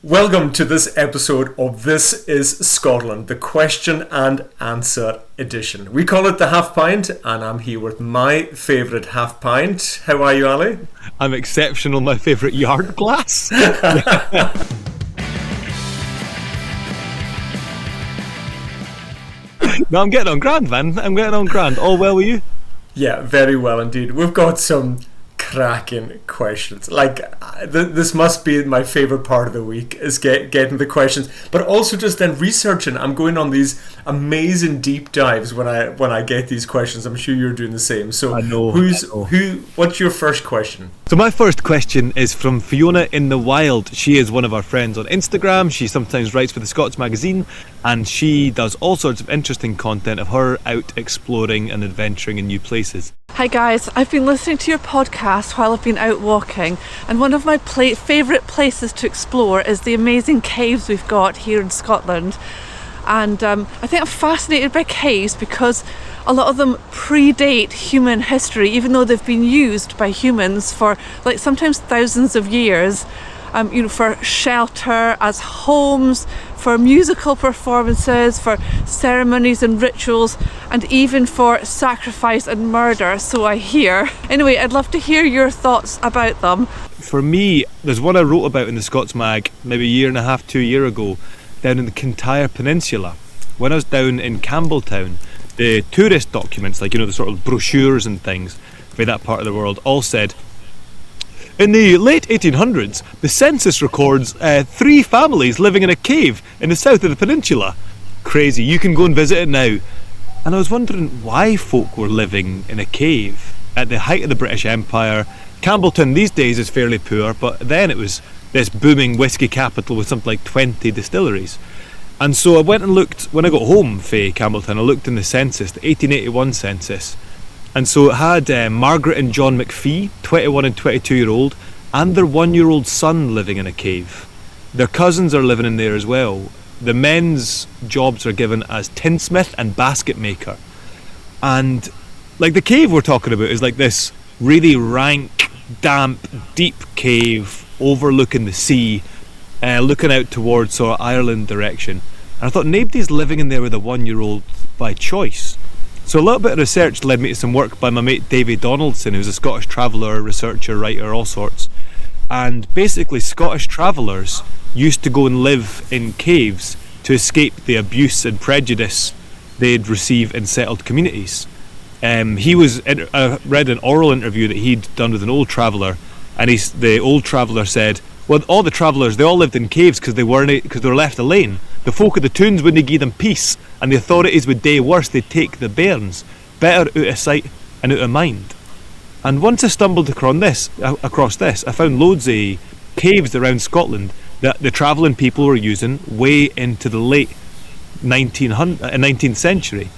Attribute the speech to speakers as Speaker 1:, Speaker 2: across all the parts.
Speaker 1: Welcome to this episode of This is Scotland, the question and answer edition. We call it the Half Pint, and I'm here with my favourite half pint. How are you, Ali?
Speaker 2: I'm exceptional, my favourite yard glass. No, I'm getting on grand, man. I'm getting on grand. All well with you?
Speaker 1: Yeah, very well indeed. We've got some cracking questions. This must be my favorite part of the week, is getting the questions, but also just then researching. I'm going on these amazing deep dives when I get these questions. I'm sure you're doing the same. So
Speaker 2: I know.
Speaker 1: What's your first question?
Speaker 2: So my first question is from Fiona in the Wild. She is one of our friends on Instagram. She sometimes writes for the Scots magazine, and she does all sorts of interesting content of her out exploring and adventuring in new places.
Speaker 3: Hi guys, I've been listening to your podcast while I've been out walking, and one of my favourite places to explore is the amazing caves we've got here in Scotland. And I think I'm fascinated by caves because a lot of them predate human history, even though they've been used by humans for sometimes thousands of years. For shelter, as homes, for musical performances, for ceremonies and rituals, and even for sacrifice and murder, so I hear. Anyway, I'd love to hear your thoughts about them.
Speaker 2: For me, there's one I wrote about in the Scots Mag maybe a year and a half, 2 years ago, down in the Kintyre Peninsula. When I was down in Campbelltown, the tourist documents, the sort of brochures and things for that part of the world, all said, in the late 1800s, the census records 3 families living in a cave in the south of the peninsula. Crazy, you can go and visit it now. And I was wondering why folk were living in a cave at the height of the British Empire. Campbelltown these days is fairly poor, but then it was this booming whisky capital with something like 20 distilleries. And so I went and looked, when I got home from Campbelltown, I looked in the census, the 1881 census. And so it had Margaret and John McPhee, 21 and 22-year-old, and their 1-year-old son living in a cave. Their cousins are living in there as well. The men's jobs are given as tinsmith and basket maker. And the cave we're talking about is this really rank, damp, deep cave overlooking the sea, looking out towards sort of Ireland direction. And I thought, nobody's living in there with a 1-year-old by choice. So a little bit of research led me to some work by my mate Davy Donaldson, who's a Scottish traveller, researcher, writer, all sorts. And basically Scottish travellers used to go and live in caves to escape the abuse and prejudice they'd receive in settled communities. I read an oral interview that he'd done with an old traveller, and the old traveller said, well, all the travellers, they all lived in caves because they were left alone. The folk of the tunes wouldn't give them peace, and the authorities would do worse, they'd take the bairns. Better out of sight and out of mind. And once I stumbled across this, I found loads of caves around Scotland that the travelling people were using way into the late 19th century.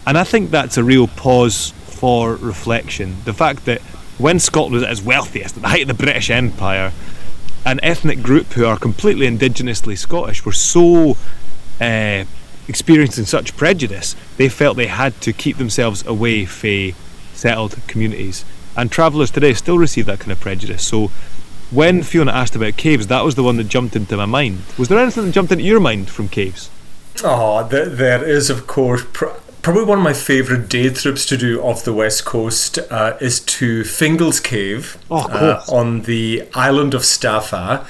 Speaker 2: And I think that's a real pause for reflection. The fact that when Scotland was at its wealthiest, at the height of the British Empire, an ethnic group who are completely indigenously Scottish were so experiencing such prejudice, they felt they had to keep themselves away from settled communities. And travellers today still receive that kind of prejudice. So when Fiona asked about caves, that was the one that jumped into my mind. Was there anything that jumped into your mind from caves?
Speaker 1: Oh, there is, of course. Probably one of my favourite day trips to do off the west coast is to Fingal's Cave on the island of Staffa.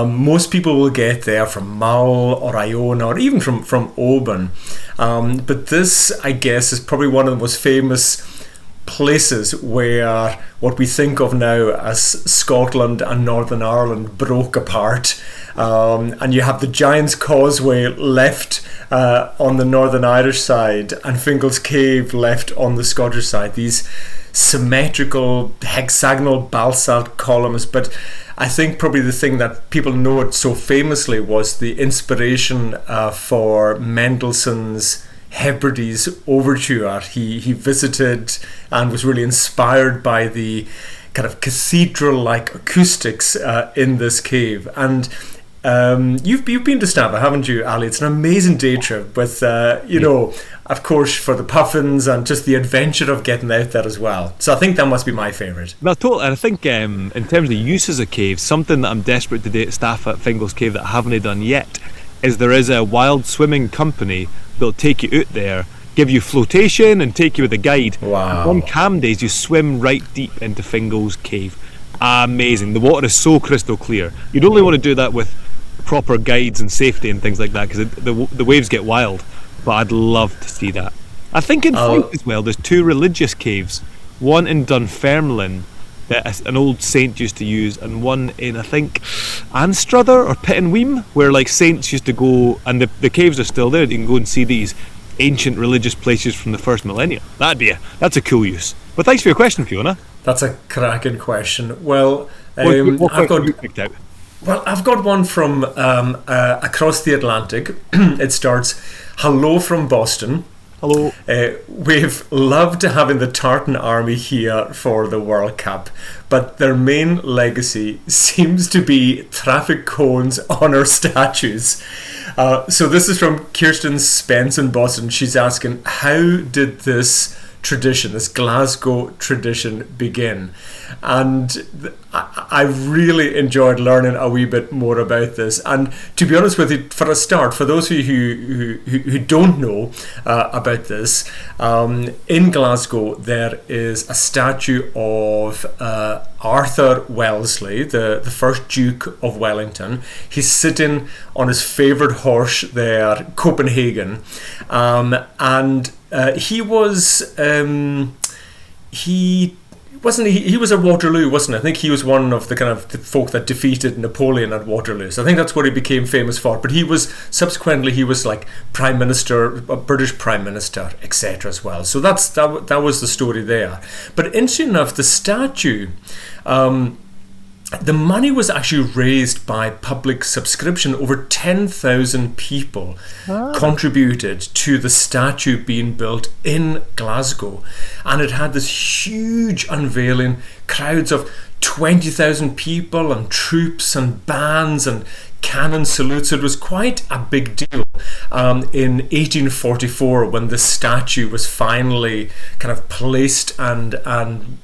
Speaker 1: Most people will get there from Mull or Iona or even from Oban. But this, I guess, is probably one of the most famous places where what we think of now as Scotland and Northern Ireland broke apart. And you have the Giant's Causeway left on the Northern Irish side and Fingal's Cave left on the Scottish side. These symmetrical hexagonal basalt columns. But I think probably the thing that people know it so famously was the inspiration for Mendelssohn's Hebridean Overture. He visited and was really inspired by the kind of cathedral-like acoustics in this cave. And you've been to Stava, haven't you, Ali? It's an amazing day trip with, of course, for the puffins and just the adventure of getting out there as well. So I think that must be my favourite.
Speaker 2: No, totally. And I think in terms of the uses of caves, something that I'm desperate to do at Staffa at Fingal's Cave that I haven't done yet is there is a wild swimming company that'll take you out there, give you flotation and take you with a guide.
Speaker 1: Wow.
Speaker 2: And on calm days you swim right deep into Fingal's Cave. Amazing. The water is so crystal clear. You'd only want to do that with proper guides and safety and things like that, because the waves get wild. But I'd love to see that. I think in Pint as well there's 2 religious caves, one in Dunfermline that an old saint used to use, and one in, I think, Anstruther or Pittenweem, where like saints used to go, and the caves are still there. You can go and see these ancient religious places from the first millennium. That's a cool use. But thanks for your question, Fiona.
Speaker 1: That's a cracking question. Well,
Speaker 2: what have you picked out?
Speaker 1: Well, I've got one from across the Atlantic. It starts, "Hello from Boston.
Speaker 2: Hello.
Speaker 1: We've loved having the Tartan Army here for the World Cup, but their main legacy seems to be traffic cones on our statues." So this is from Kirsten Spence in Boston. She's asking, how did this tradition, this Glasgow tradition, begin? And I really enjoyed learning a wee bit more about this. And to be honest with you, for a start, for those of you who don't know about this, in Glasgow there is a statue of Arthur Wellesley, the first Duke of Wellington. He's sitting on his favourite horse there, Copenhagen, and he was he was at Waterloo, wasn't he? I think he was one of the kind of the folk that defeated Napoleon at Waterloo. So I think that's what he became famous for. But he was like Prime Minister, a British Prime Minister, etc. as well. So that was the story there. But interesting enough, the statue, the money was actually raised by public subscription. Over 10,000 people contributed to the statue being built in Glasgow, and it had this huge unveiling, crowds of 20,000 people and troops and bands and cannon salutes. It was quite a big deal in 1844 when the statue was finally kind of placed and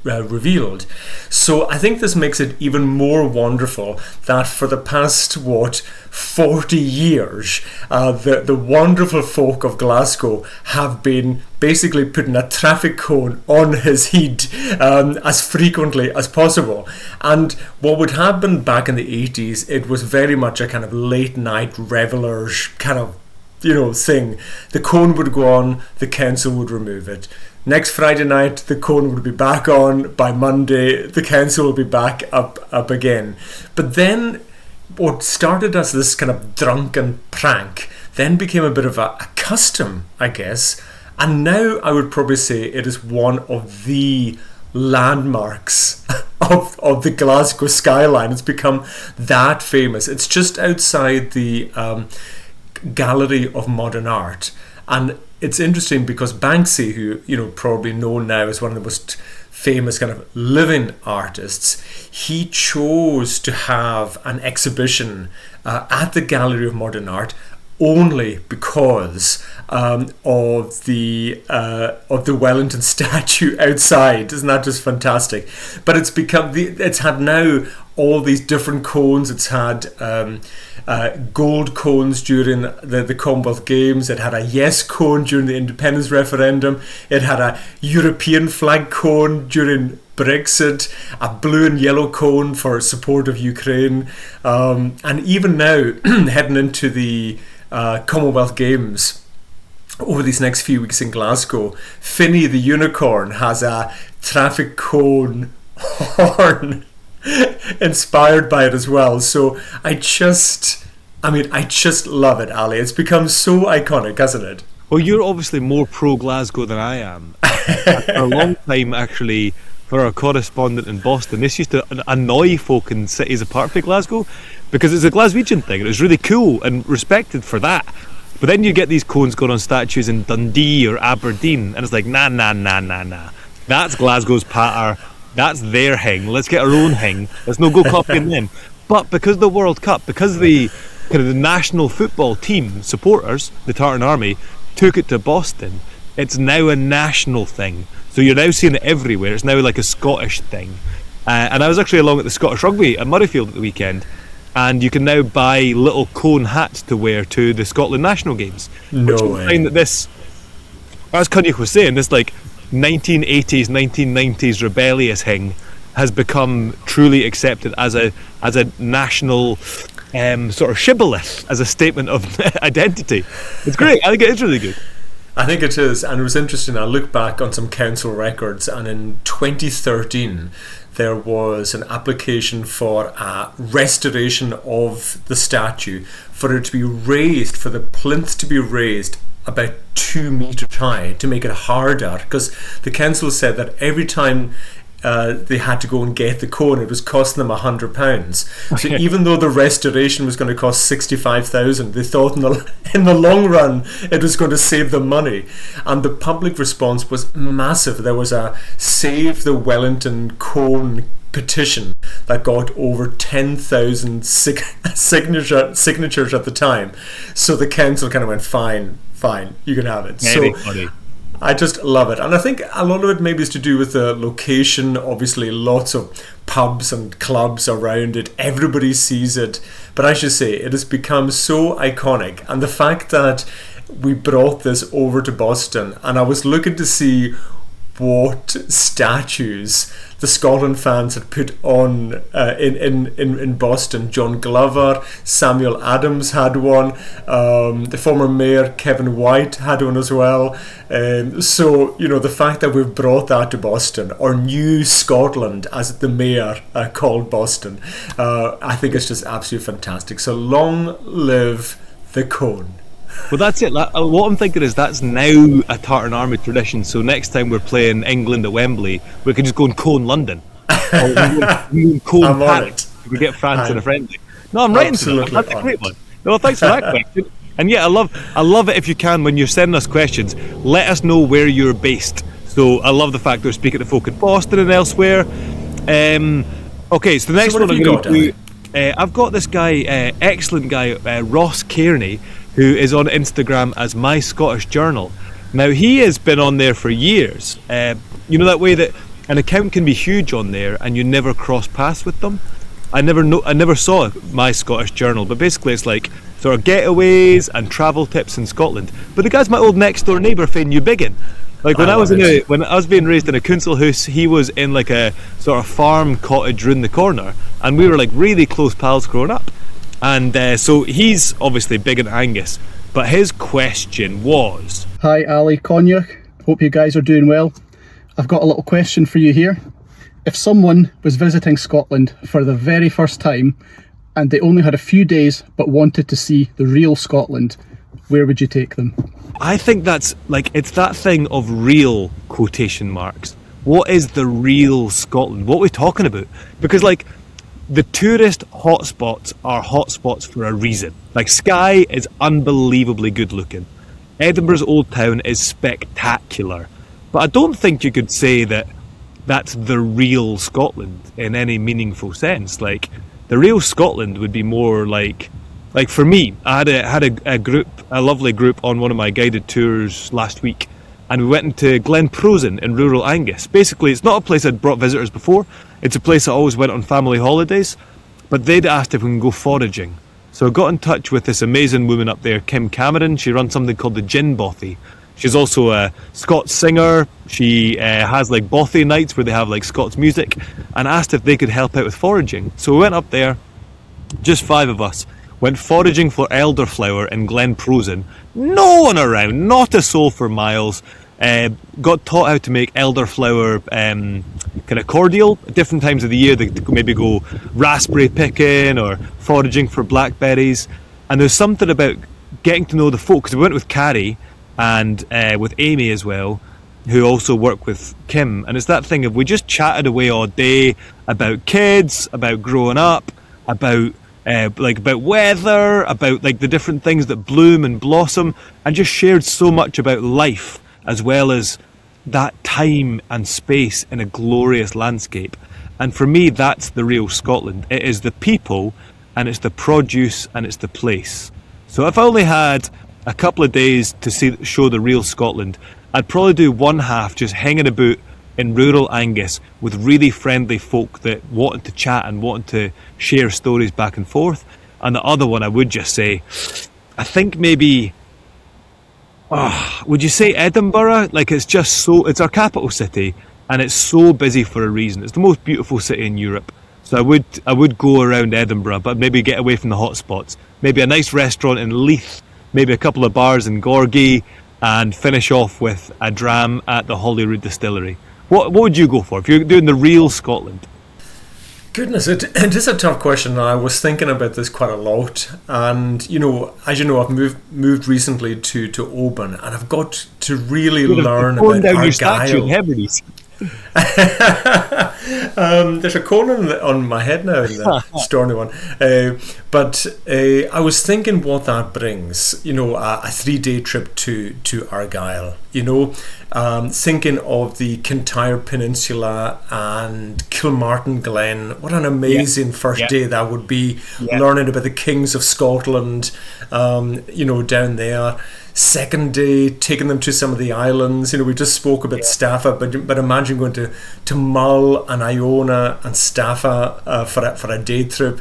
Speaker 1: revealed. So I think this makes it even more wonderful that for the past 40 years the wonderful folk of Glasgow have been basically putting a traffic cone on his head as frequently as possible. And what would happen back in the 80s, it was very much a kind of late night revelers kind of thing. The cone would go on, the council would remove it. Next Friday night, the cone would be back on. By Monday, the council will be back up again. But then what started as this kind of drunken prank then became a bit of a custom, I guess. And now I would probably say it is one of the landmarks of the Glasgow skyline. It's become that famous. It's just outside the Gallery of Modern Art. And it's interesting because Banksy, who probably known now as one of the most famous kind of living artists, he chose to have an exhibition at the Gallery of Modern Art only because of the Wellington statue outside. Isn't that just fantastic? But it's had now all these different cones. It's had gold cones during the Commonwealth Games. It had a yes cone during the independence referendum. It had a European flag cone during Brexit, a blue and yellow cone for support of Ukraine, and even now heading into the Commonwealth Games over these next few weeks in Glasgow, Finny the unicorn has a traffic cone horn inspired by it as well. So I just love it, Ali. It's become so iconic, hasn't it?
Speaker 2: Well, you're obviously more pro Glasgow than I am. For a long time, actually, for our correspondent in Boston, this used to annoy folk in cities apart from Glasgow because it's a Glaswegian thing and it was really cool and respected for that. But then you get these cones going on statues in Dundee or Aberdeen and it's like, nah. That's Glasgow's patter. That's their hing. Let's get our own hing. Let's no go copying them. But because the World Cup, because the kind of the national football team supporters, the Tartan Army, took it to Boston, it's now a national thing. So you're now seeing it everywhere. It's now like a Scottish thing. And I was actually along at the Scottish Rugby at Murrayfield at the weekend, and you can now buy little cone hats to wear to the Scotland national games.
Speaker 1: No
Speaker 2: which
Speaker 1: way.
Speaker 2: Find that this, as Coinneach was saying, this like 1980s, 1990s rebellious thing has become truly accepted as a national sort of shibboleth, as a statement of identity. It's great. I think it is really good.
Speaker 1: I think it is, and it was interesting. I looked back on some council records, and in 2013 there was an application for a restoration of the statue, for it to be raised, for the plinth to be raised about 2 meters high to make it harder, because the council said that every time they had to go and get the cone, it was costing them £100. So even though the restoration was going to cost 65,000, they thought in the long run it was going to save them money. And the public response was massive. There was a Save the Wellington Cone petition that got over 10,000 signatures at the time. So the council kind of went, fine, you can have it.
Speaker 2: Anybody.
Speaker 1: So I just love it, and I think a lot of it maybe is to do with the location. Obviously lots of pubs and clubs around it, everybody sees it, but I should say it has become so iconic, and the fact that we brought this over to Boston, and I was looking to see what statues the Scotland fans had put on in Boston. John Glover, Samuel Adams had one, the former mayor Kevin White had one as well. So, you know, the fact that we've brought that to Boston, or New Scotland as the mayor called Boston, I think it's just absolutely fantastic. So long live the cone.
Speaker 2: Well, that's it. What I'm thinking is that's now a Tartan Army tradition. So next time we're playing England at Wembley, we can just go and cone London. Or we can cone Paris. We get France in a friendly. No, I'm right into that. That's a great one. No, thanks for that question. And yeah, I love it if you can, when you're sending us questions, let us know where you're based. So I love the fact that we're speaking to folk in Boston and elsewhere. Okay, so the next one I'm going to do. I've got this guy, excellent guy, Ross Kearney, who is on Instagram as My Scottish Journal. Now, he has been on there for years. You know that way that an account can be huge on there and you never cross paths with them? I never saw My Scottish Journal, but basically it's like sort of getaways and travel tips in Scotland. But the guy's my old next door neighbour from Newbiggin. Like when I was being raised in a council house, he was in like a sort of farm cottage round the corner, and we were like really close pals growing up. And so he's obviously big in Angus, but his question was...
Speaker 4: Hi Ali, Coinneach, hope you guys are doing well. I've got a little question for you here. If someone was visiting Scotland for the very first time and they only had a few days but wanted to see the real Scotland, where would you take them?
Speaker 2: I think that's like, it's that thing of real quotation marks. What is the real Scotland? What are we talking about? Because like, the tourist hotspots are hotspots for a reason. Like Skye is unbelievably good looking. Edinburgh's Old Town is spectacular. But I don't think you could say that that's the real Scotland in any meaningful sense. Like the real Scotland would be more like for me, I had a lovely group on one of my guided tours last week, and we went into Glen in rural Angus. Basically, it's not a place I'd brought visitors before. It's a place I always went on family holidays, but they'd asked if we can go foraging. So I got in touch with this amazing woman up there, Kim Cameron. She runs something called the Gin Bothy. She's also a Scots singer. She has like Bothy nights where they have like Scots music, and asked if they could help out with foraging. So we went up there, just 5 of us, went foraging for elderflower in Glen No one around, not a soul for miles. Got taught how to make elderflower kind of cordial at different times of the year. They maybe go raspberry picking or foraging for blackberries. And there's something about getting to know the folk, because we went with Carrie and with Amy as well, who also work with Kim. And it's that thing of we just chatted away all day about kids, about growing up, about weather, about like the different things that bloom and blossom, and just shared so much about life, as well as that time and space in a glorious landscape. And for me, that's the real Scotland. It is the people and it's the produce, and it's the place. So if I only had a couple of days to show the real Scotland, I'd probably do one half just hanging about in rural Angus with really friendly folk that wanted to chat and wanted to share stories back and forth. And the other one, I would just say, I think maybe, would you say Edinburgh? Like, it's our capital city, and it's so busy for a reason. It's the most beautiful city in Europe. So I would go around Edinburgh, but maybe get away from the hot spots. Maybe a nice restaurant in Leith, maybe a couple of bars in Gorgie, and finish off with a dram at the Holyrood Distillery. What would you go for if you're doing the real Scotland?
Speaker 1: Goodness, it is a tough question. I was thinking about this quite a lot, and as you know, I've moved recently to Oban, and I've got to really learn about Argyll. There's a cone on my head now in the Storney one, but I was thinking what that brings, a 3-day trip to Argyll, thinking of the Kintyre Peninsula and Kilmartin Glen. What an amazing first day that would be, learning about the kings of Scotland, down there. Second day, taking them to some of the islands. We just spoke about Staffa, but imagine going to Mull and Iona and Staffa for a day trip.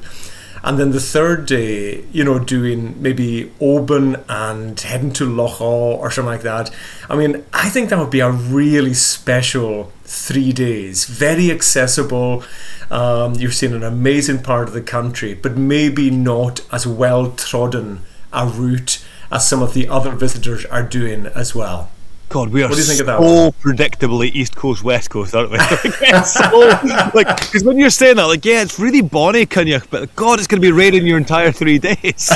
Speaker 1: And then the third day, doing maybe Oban and heading to Loch Awe or something like that. I mean, I think that would be a really special 3 days. Very accessible. You're seeing an amazing part of the country, but maybe not as well trodden a route as some of the other visitors are doing as well.
Speaker 2: God, we are
Speaker 1: what do you think of that
Speaker 2: so predictably East Coast, West Coast, aren't we? Because when you're saying that, it's really bonny, Coinneach, but God, it's going to be raining your entire 3 days.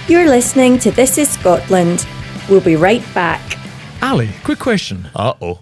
Speaker 5: You're listening to This Is Scotland. We'll be right back.
Speaker 6: Ali, quick question.
Speaker 7: Uh-oh.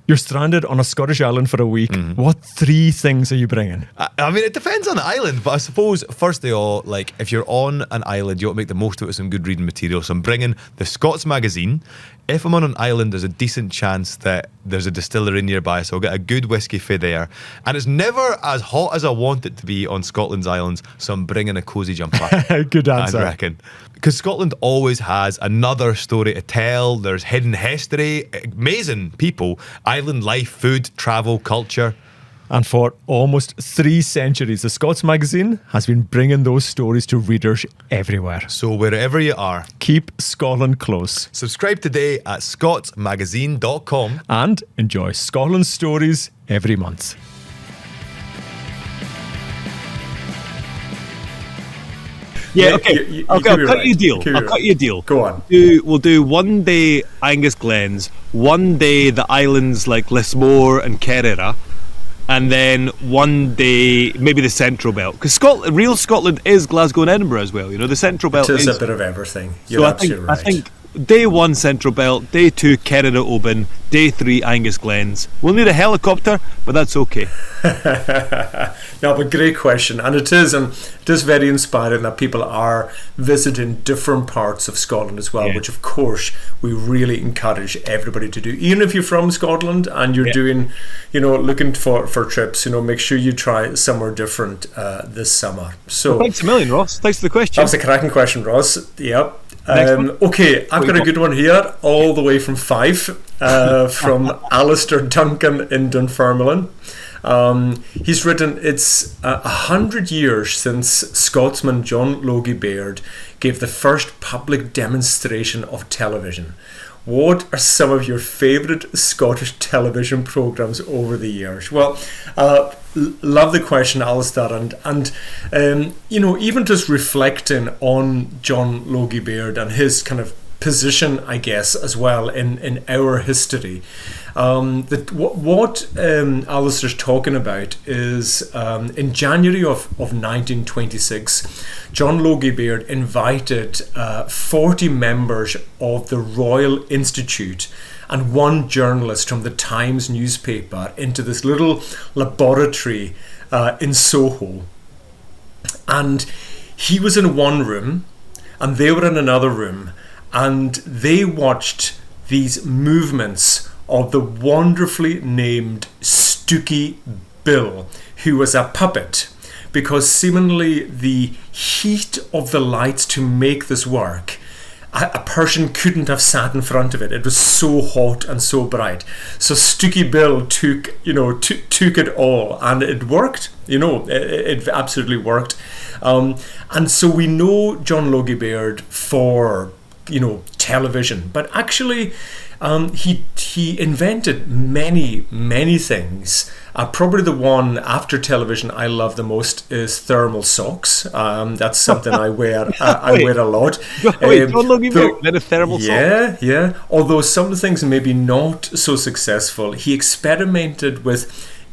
Speaker 6: You're stranded on a Scottish island for a week. What 3 things are you bringing?
Speaker 7: I mean, it depends on the island, but I suppose, first of all, if you're on an island, you want to make the most of it with some good reading material. So I'm bringing the Scots magazine. If I'm on an island, there's a decent chance that there's a distillery nearby, so I'll get a good whiskey for there. And it's never as hot as I want it to be on Scotland's islands, so I'm bringing a cosy jumper.
Speaker 6: Good answer.
Speaker 7: I reckon. Because Scotland always has another story to tell. There's hidden history, amazing people, island life, food, travel, culture.
Speaker 6: And for almost 3 centuries, the Scots magazine has been bringing those stories to readers everywhere.
Speaker 7: So wherever you are,
Speaker 6: keep Scotland close.
Speaker 7: Subscribe today at scotsmagazine.com
Speaker 6: and enjoy Scotland stories every month.
Speaker 2: Yeah, okay. I'll cut you a deal. I'll cut you a deal.
Speaker 1: Go on.
Speaker 2: We'll do 1 day Angus Glens, 1 day the islands like Lismore and Kerrera, and then 1 day maybe the Central Belt. Because real Scotland is Glasgow and Edinburgh as well. The Central Belt
Speaker 1: is a bit of everything. You're absolutely right.
Speaker 2: I think day 1 Central Belt, day 2 Kerrera Oban, day 3 Angus Glens. We'll need a helicopter, but that's okay.
Speaker 1: No, but great question, and it is very inspiring that people are visiting different parts of Scotland as well, which of course we really encourage everybody to do. Even if you're from Scotland and you're doing, looking for trips, make sure you try somewhere different this summer. So
Speaker 2: thanks a million, Ross. Thanks for the question.
Speaker 1: That was a cracking question, Ross. Yep. Okay, I've got a good one here, all the way from Fife, from Alistair Duncan in Dunfermline. He's written, it's 100 years since Scotsman John Logie Baird gave the first public demonstration of television. What are some of your favourite Scottish television programmes over the years? Well, love the question, Alistair, and even just reflecting on John Logie Baird and his kind of position, I guess, as well in our history. What Alistair's talking about is in January of 1926, John Logie Baird invited 40 members of the Royal Institute and 1 journalist from the Times newspaper into this little laboratory in Soho. And he was in one room and they were in another room, and they watched these movements of the wonderfully named Stookie Bill, who was a puppet, because seemingly the heat of the lights to make this work, a person couldn't have sat in front of it. It was so hot and so bright. So Stooky Bill took it all, and it worked. It absolutely worked. And so we know John Logie Baird for television, but actually he invented many things. Probably the one after television I love the most is thermal socks. That's something I wear. I wear a lot.
Speaker 2: Wait, John Logie Baird invented thermal socks?
Speaker 1: Yeah. Although some things maybe not so successful, he experimented with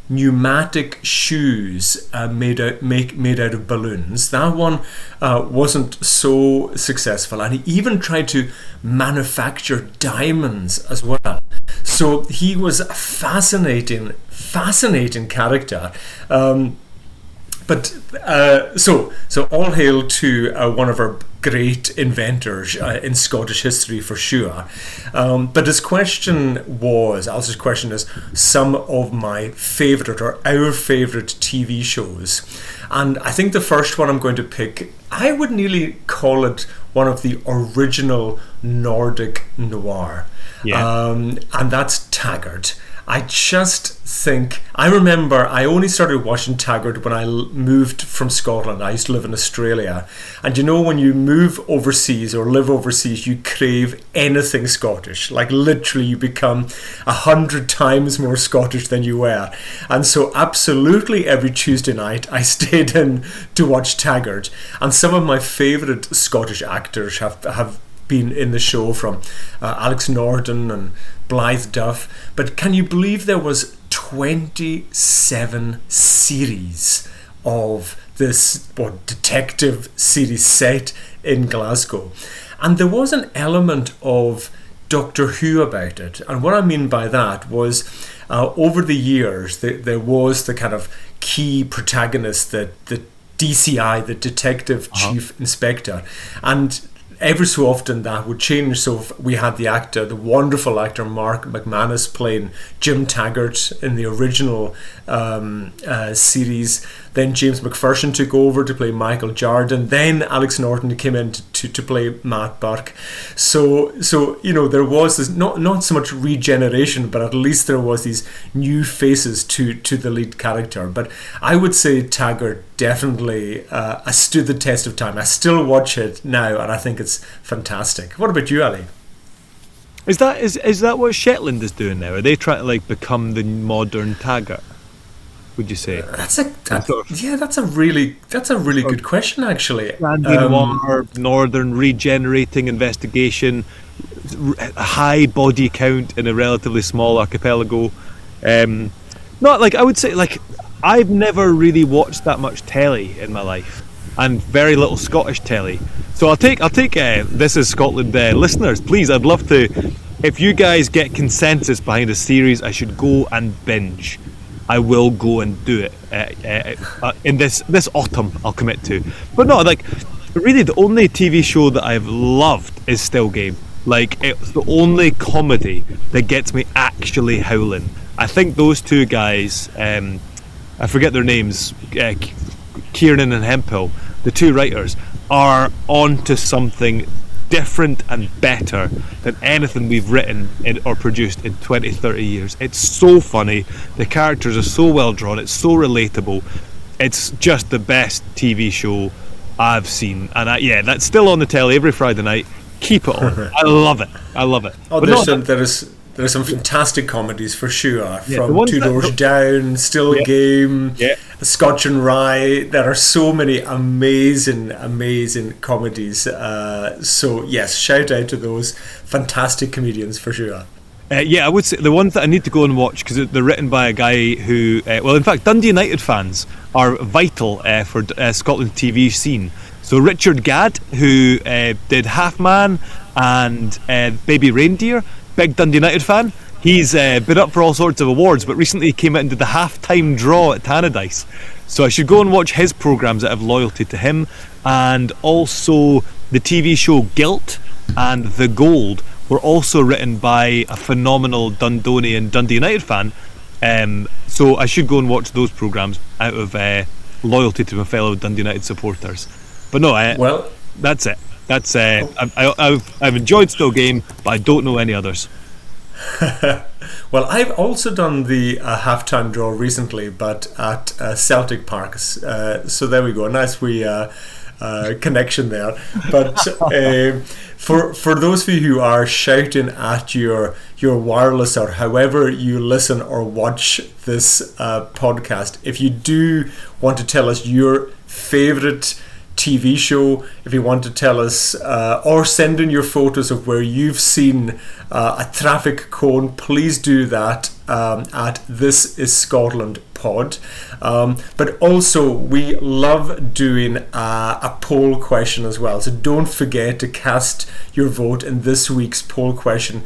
Speaker 1: pneumatic shoes made out of balloons. That one wasn't so successful, and he even tried to manufacture diamonds as well. So he was a fascinating character. So all hail to one of our great inventors in Scottish history for sure. But his question was, Alice's question is, some of my favourite or our favourite TV shows. And I think the first one I'm going to pick, I would nearly call it one of the original Nordic noir.
Speaker 2: Yeah.
Speaker 1: And that's Taggart. I just think, I remember I only started watching Taggart when I moved from Scotland. I used to live in Australia. And when you move overseas or live overseas, you crave anything Scottish. Like literally you become 100 times more Scottish than you were. And so absolutely every Tuesday night I stayed in to watch Taggart. And some of my favourite Scottish actors have been in the show, from Alex Norden and Blythe Duff. But can you believe there was 27 series of this detective series set in Glasgow? And there was an element of Doctor Who about it. And what I mean by that was over the years there was the kind of key protagonist, the DCI, the Detective Chief Inspector, and every so often that would change. So we had the wonderful actor Mark McManus playing Jim Taggart in the original series. Then James McPherson took over to play Michael Jardine. Then Alex Norton came in to play Matt Burke. So there was this not so much regeneration, but at least there was these new faces to the lead character. But I would say Taggart definitely stood the test of time. I still watch it now, and I think it's fantastic. What about you, Ali?
Speaker 2: Is that what Shetland is doing now? Are they trying to become the modern Taggart? Would you say?
Speaker 1: That's a really good question, actually.
Speaker 2: Noir, northern regenerating investigation, high body count in a relatively small archipelago. I would say, I've never really watched that much telly in my life, and very little Scottish telly. So I'll take This Is Scotland listeners, please. I'd love to, if you guys get consensus behind a series I should go and binge, I will go and do it in this autumn. I'll commit to. But no, really the only TV show that I've loved is Still Game. It's the only comedy that gets me actually howling. I think those two guys, I forget their names, Kieran and Hemphill, the two writers, are onto something different and better than anything we've written or produced in 20-30 years. It's so funny, the characters are so well drawn, it's so relatable. It's just the best TV show I've seen, and that's still on the telly every Friday night. Keep it on. I love it.
Speaker 1: Oh, there are some fantastic comedies for sure, from Two Doors Down, Still Game, Scotch and Rye. There are so many amazing comedies. So yes, shout out to those fantastic comedians for sure.
Speaker 2: I would say the ones that I need to go and watch, because they're written by a guy who, in fact, Dundee United fans are vital for Scotland's TV scene. So Richard Gadd, who did Half Man and Baby Reindeer, big Dundee United fan. He's been up for all sorts of awards, but recently he came out and did the half-time draw at Tannadice. So I should go and watch his programmes that have loyalty to him. And also the TV show Guilt and The Gold were also written by a phenomenal Dundonian Dundee United fan, So I should go and watch those programmes out of loyalty to my fellow Dundee United supporters. But no, that's it. That's I've enjoyed Still Game, but I don't know any others.
Speaker 1: Well, I've also done the halftime draw recently, but at Celtic Park. So there we go. Nice connection there. But for those of you who are shouting at your wireless or however you listen or watch this podcast, if you do want to tell us your favourite TV show, if you want to tell us or send in your photos of where you've seen a traffic cone, please do that at This Is Scotland pod. But also we love doing a poll question as well, so don't forget to cast your vote in this week's poll question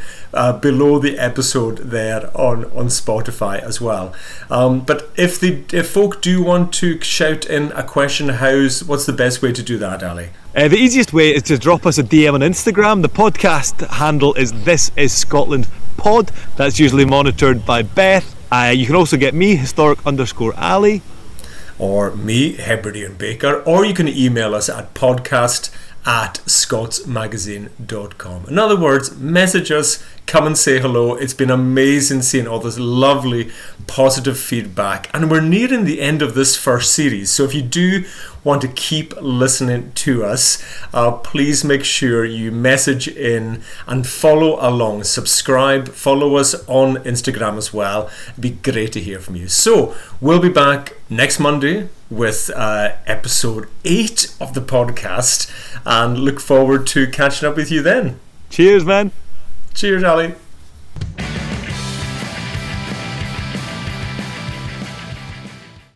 Speaker 1: below the episode there on Spotify as well. But if folk do want to shout in a question, what's the best way to do that, Ali?
Speaker 2: The easiest way is to drop us a DM on Instagram. The podcast handle is This Is Scotland Pod. That's usually monitored by Beth. You can also get me, historic_Ali.
Speaker 1: Or me, Hebridean Baker. Or you can email us at podcast@scotsmagazine.com. In other words, message us, come and say hello. It's been amazing seeing all this lovely positive feedback. And we're nearing the end of this first series. So if you do want to keep listening to us, please make sure you message in and follow along. Subscribe, follow us on Instagram as well. It'd be great to hear from you. So we'll be back next Monday with episode 8 of the podcast, and look forward to catching up with you then.
Speaker 2: Cheers, man.
Speaker 1: Cheers, Ali.